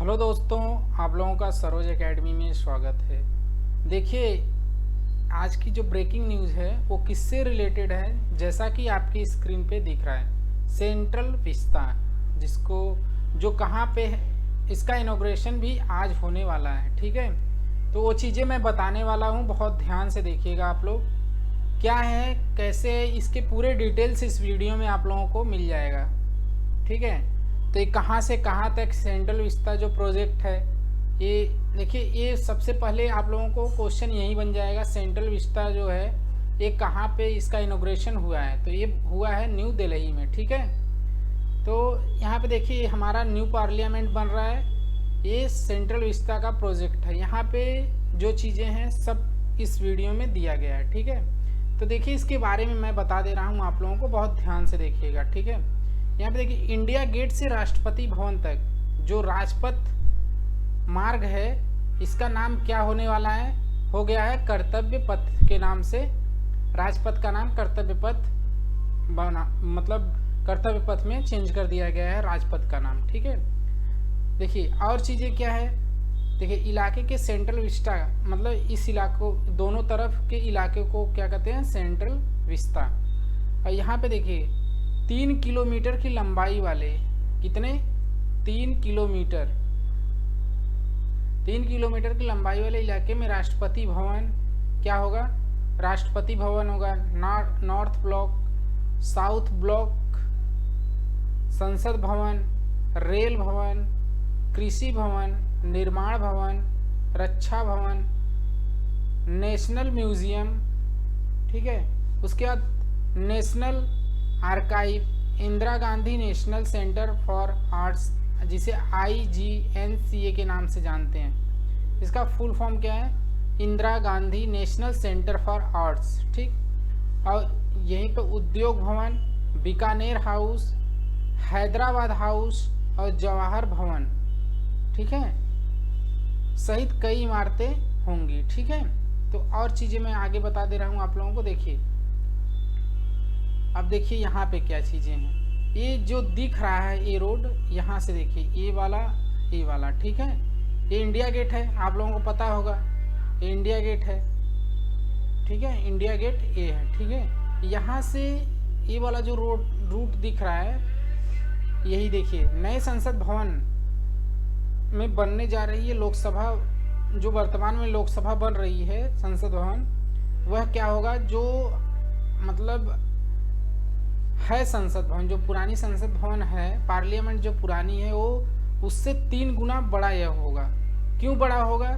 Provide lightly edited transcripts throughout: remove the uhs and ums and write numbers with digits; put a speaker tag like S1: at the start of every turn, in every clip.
S1: Hello दोस्तों, आप लोगों का सरोज एकेडमी में स्वागत है। देखिए, आज की जो ब्रेकिंग न्यूज़ है वो किससे रिलेटेड है, जैसा कि आपकी स्क्रीन पे दिख रहा है। सेंट्रल विस्ता, जिसको जो कहाँ पे है, इसका इनॉग्रेशन भी आज होने वाला है। ठीक है, तो वो चीज़ें मैं बताने वाला हूँ, बहुत ध्यान से देखिएगा आप लोग। क्या है, कैसे है, इसके पूरे डिटेल्स इस वीडियो में आप लोगों को मिल जाएगा। ठीक है, तो ये कहाँ से कहाँ तक सेंट्रल विस्ता जो प्रोजेक्ट है, ये देखिए, ये सबसे पहले आप लोगों को क्वेश्चन यही बन जाएगा, सेंट्रल विस्ता जो है ये कहाँ पे इसका इनॉग्रेशन हुआ है। तो ये हुआ है न्यू दिल्ली में। ठीक है, तो यहाँ पे देखिए हमारा न्यू पार्लियामेंट बन रहा है, ये सेंट्रल विस्ता का प्रोजेक्ट है। यहाँ पे जो चीज़ें हैं सब इस वीडियो में दिया गया है। ठीक है, तो देखिए इसके बारे में मैं बता दे रहा हूँ आप लोगों को, बहुत ध्यान से देखिएगा। ठीक है, यहाँ पे देखिए इंडिया गेट से राष्ट्रपति भवन तक जो राजपथ मार्ग है, इसका नाम क्या होने वाला है, हो गया है कर्तव्य पथ के नाम से। राजपथ का नाम कर्तव्य पथ बना, मतलब कर्तव्य पथ में चेंज कर दिया गया है राजपथ का नाम। ठीक है, देखिए और चीज़ें क्या है, देखिए इलाके के सेंट्रल विस्टा, मतलब इस इलाकों दोनों तरफ के इलाके को क्या कहते हैं, सेंट्रल विस्ता। और यहाँ पे देखिए 3 किलोमीटर की लंबाई वाले, कितने, 3 किलोमीटर, 3 किलोमीटर की लंबाई वाले इलाके में राष्ट्रपति भवन क्या होगा, राष्ट्रपति भवन होगा। नॉर्थ ब्लॉक, साउथ ब्लॉक, संसद भवन, रेल भवन, कृषि भवन, निर्माण भवन, रक्षा भवन, नेशनल म्यूजियम। ठीक है, उसके बाद national archive, Indira Gandhi national centre for arts, जिसे IGNCA के नाम से जानते हैं। इसका फुल फॉर्म क्या है, Indira Gandhi national centre for arts. ठीक, और यहीं पे उद्योग भवन, बीकानेर हाउस, हैदराबाद हाउस और जवाहर भवन, ठीक है, सहित कई इमारतें होंगी। ठीक है, तो और चीज़ें मैं आगे बता दे रहा हूँ आप लोगों को। देखिए, अब देखिए यहाँ पे क्या चीज़ें हैं, ये जो दिख रहा है ये रोड, यहाँ से देखिए ये वाला। ठीक है, ये इंडिया गेट है, आप लोगों को पता होगा ये इंडिया गेट है। ठीक है, इंडिया गेट ये है। ठीक है, यहाँ से ये वाला जो रूट दिख रहा है, यही देखिए नए संसद भवन में बनने जा रही है लोकसभा, जो वर्तमान में लोकसभा बन रही है संसद भवन, वह क्या होगा, जो मतलब है संसद भवन, जो पुरानी संसद भवन है, पार्लियामेंट जो पुरानी है, वो उससे 3 गुना बड़ा यह होगा। क्यों बड़ा होगा,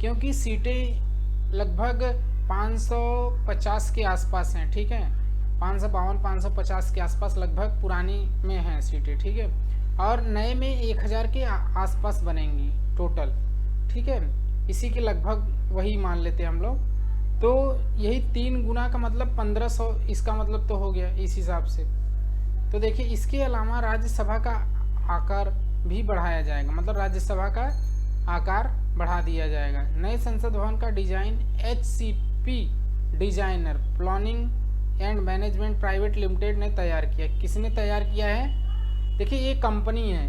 S1: क्योंकि सीटें लगभग 550 के आसपास हैं। ठीक है, 552 550 के आसपास लगभग पुरानी में हैं सीटें। ठीक है, और नए में 1000 के आसपास बनेंगी टोटल। ठीक है, इसी के लगभग वही मान लेते हैं हम लोग। तो यही 3 गुना का मतलब 1500, इसका मतलब तो हो गया इस हिसाब से। तो देखिए इसके अलावा राज्यसभा का आकार भी बढ़ाया जाएगा, मतलब राज्यसभा का आकार बढ़ा दिया जाएगा। नए संसद भवन का design HCP designer planning and management private limited ने तैयार किया। किसने तैयार किया है, देखिए ये कंपनी है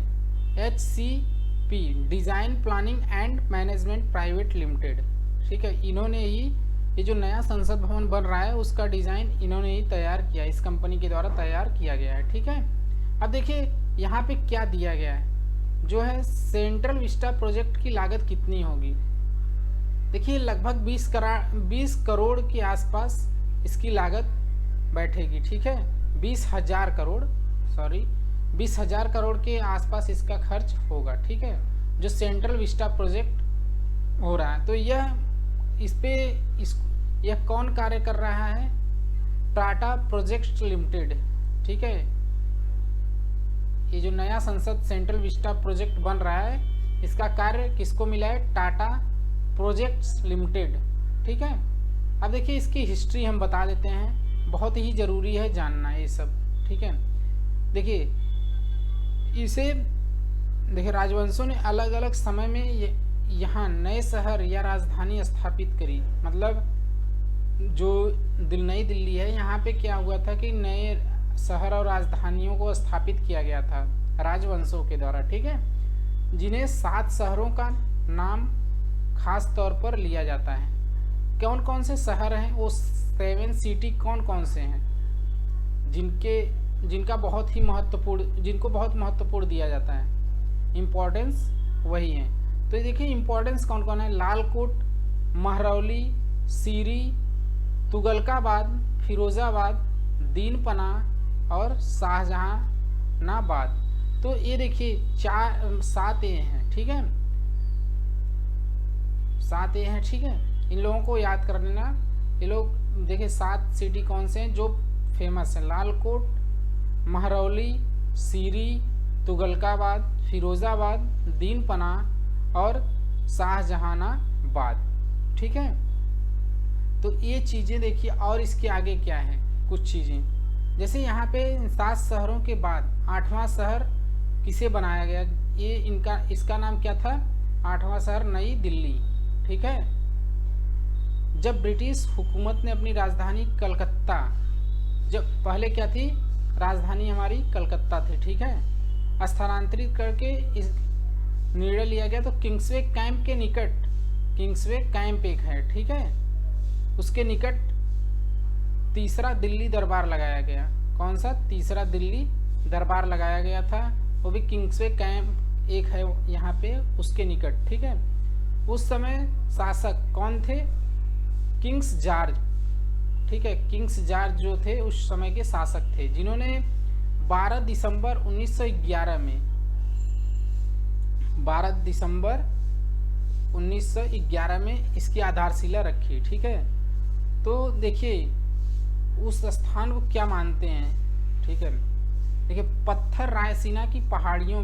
S1: HCP design planning and management private limited. ठीक है, इन्होंने ही ये जो नया संसद भवन बन रहा है उसका डिज़ाइन इन्होंने ही तैयार किया, इस कंपनी के द्वारा तैयार किया गया है। ठीक है, अब देखिए यहाँ पे क्या दिया गया है, जो है सेंट्रल विस्टा प्रोजेक्ट की लागत कितनी होगी। देखिए लगभग 20 करोड़ के आसपास इसकी लागत बैठेगी। ठीक है, 20,000 करोड़, सॉरी 20,000 करोड़ के आसपास इसका खर्च होगा। ठीक है, जो सेंट्रल विस्टा प्रोजेक्ट हो रहा है, तो यह कौन कार्य कर रहा है, टाटा प्रोजेक्ट्स लिमिटेड। ठीक है, ये जो नया संसद सेंट्रल विस्टा प्रोजेक्ट बन रहा है, इसका कार्य किसको मिला है, टाटा प्रोजेक्ट्स लिमिटेड। ठीक है, अब देखिए इसकी हिस्ट्री हम बता देते हैं, बहुत ही ज़रूरी है जानना ये सब। ठीक है, देखिए राजवंशों ने अलग अलग समय में यहाँ नए शहर या राजधानी स्थापित करी। मतलब जो नई दिल्ली है, यहाँ पे क्या हुआ था कि नए शहर और राजधानियों को स्थापित किया गया था राजवंशों के द्वारा। ठीक है, जिन्हें 7 शहरों का नाम खास तौर पर लिया जाता है। कौन कौन से शहर हैं, वो 7 सिटी कौन कौन से हैं जिनका बहुत ही महत्वपूर्ण, जिनको बहुत महत्वपूर्ण दिया जाता है, इम्पोर्टेंस वही है। तो ये देखिए इम्पोर्टेंस कौन कौन है, लालकोट, महरौली, सीरी, तुगलकाबाद, फिरोज़ाबाद, दीनपना और शाहजहानाबाद। तो ये देखिए 7 ए हैं, ठीक है, 7 ए हैं, ठीक है। इन लोगों को याद कर लेना। ये लोग देखिए 7 सिटी कौन से हैं जो फेमस हैं, लालकोट, महरौली, सीरी, तुगलकाबाद, फिरोज़ाबाद, दीनपना और शाहजहानाबाद, ठीक है। तो ये चीज़ें देखिए, और इसके आगे क्या है कुछ चीज़ें, जैसे यहाँ पे 7 शहरों के बाद 8वां शहर किसे बनाया गया, ये इसका नाम क्या था, 8वां शहर नई दिल्ली, ठीक है। जब ब्रिटिश हुकूमत ने अपनी राजधानी कलकत्ता, जब पहले क्या थी, राजधानी हमारी कलकत्ता थी, ठीक है, स्थानांतरित करके इस निर्णय लिया गया। तो किंग्सवे कैंप के निकट, किंग्सवे कैंप एक है, ठीक है, उसके निकट तीसरा दिल्ली दरबार लगाया गया। कौन सा, तीसरा दिल्ली दरबार लगाया गया था, वो भी किंग्सवे कैंप एक है यहाँ पे, उसके निकट, ठीक है। उस समय शासक कौन थे, किंग्स जॉर्ज, ठीक है, किंग्स जॉर्ज जो थे उस समय के शासक थे, जिन्होंने 12 दिसंबर 1911 में 12 दिसंबर 1911 में इसकी आधारशिला रखी, ठीक है। तो देखिए उस स्थान को क्या मानते हैं, ठीक है, देखिए पत्थर रायसीना की पहाड़ियों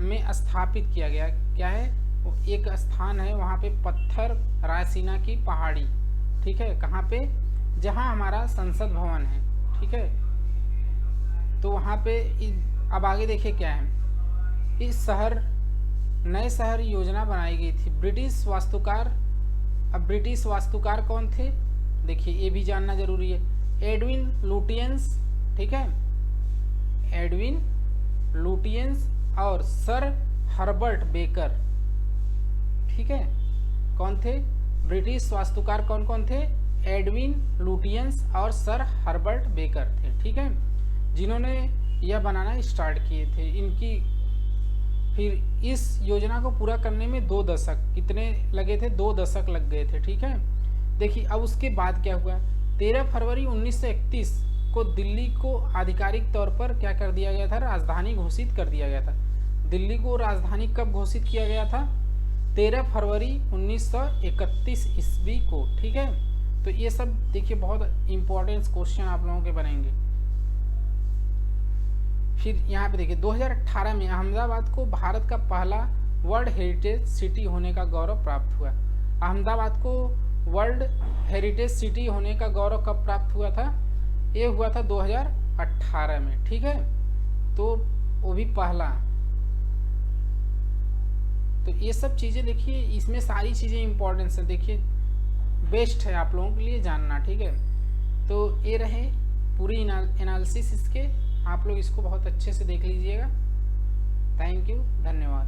S1: में स्थापित किया गया, क्या है, वो एक स्थान है वहाँ पे, पत्थर रायसीना की पहाड़ी, ठीक है, कहाँ पे, जहाँ हमारा संसद भवन है, ठीक है। तो वहाँ पे अब आगे देखिए क्या है, इस नए शहर योजना बनाई गई थी। ब्रिटिश वास्तुकार, अब ब्रिटिश वास्तुकार कौन थे, देखिए ये भी जानना जरूरी है, एडविन लुटियंस, ठीक है, एडविन लुटियंस और सर हर्बर्ट बेकर, ठीक है, कौन थे, ब्रिटिश वास्तुकार कौन कौन थे, एडविन लुटियंस और सर हर्बर्ट बेकर थे, ठीक है, जिन्होंने यह बनाना स्टार्ट किए थे। इनकी फिर इस योजना को पूरा करने में 2 दशक, कितने लगे थे, 2 दशक लग गए थे, ठीक है। देखिए अब उसके बाद क्या हुआ, 13 फरवरी 1931 को दिल्ली को आधिकारिक तौर पर क्या कर दिया गया था, राजधानी घोषित कर दिया गया था। दिल्ली को राजधानी कब घोषित किया गया था, 13 फरवरी 1931 ईस्वी को, ठीक है। तो ये सब देखिए बहुत इंपॉर्टेंट क्वेश्चन आप लोगों के बनेंगे। फिर यहाँ पे देखिए 2018 में अहमदाबाद को भारत का पहला वर्ल्ड हेरिटेज सिटी होने का गौरव प्राप्त हुआ। अहमदाबाद को वर्ल्ड हेरिटेज सिटी होने का गौरव कब प्राप्त हुआ था, ये हुआ था 2018 में, ठीक है। तो वो भी पहला, तो ये सब चीज़ें देखिए, इसमें सारी चीज़ें इंपॉर्टेंस है, देखिए बेस्ट है आप लोगों के लिए जानना, ठीक है। तो ये रहे पूरी एनालिसिस इसके, आप लोग इसको बहुत अच्छे से देख लीजिएगा। थैंक यू, धन्यवाद।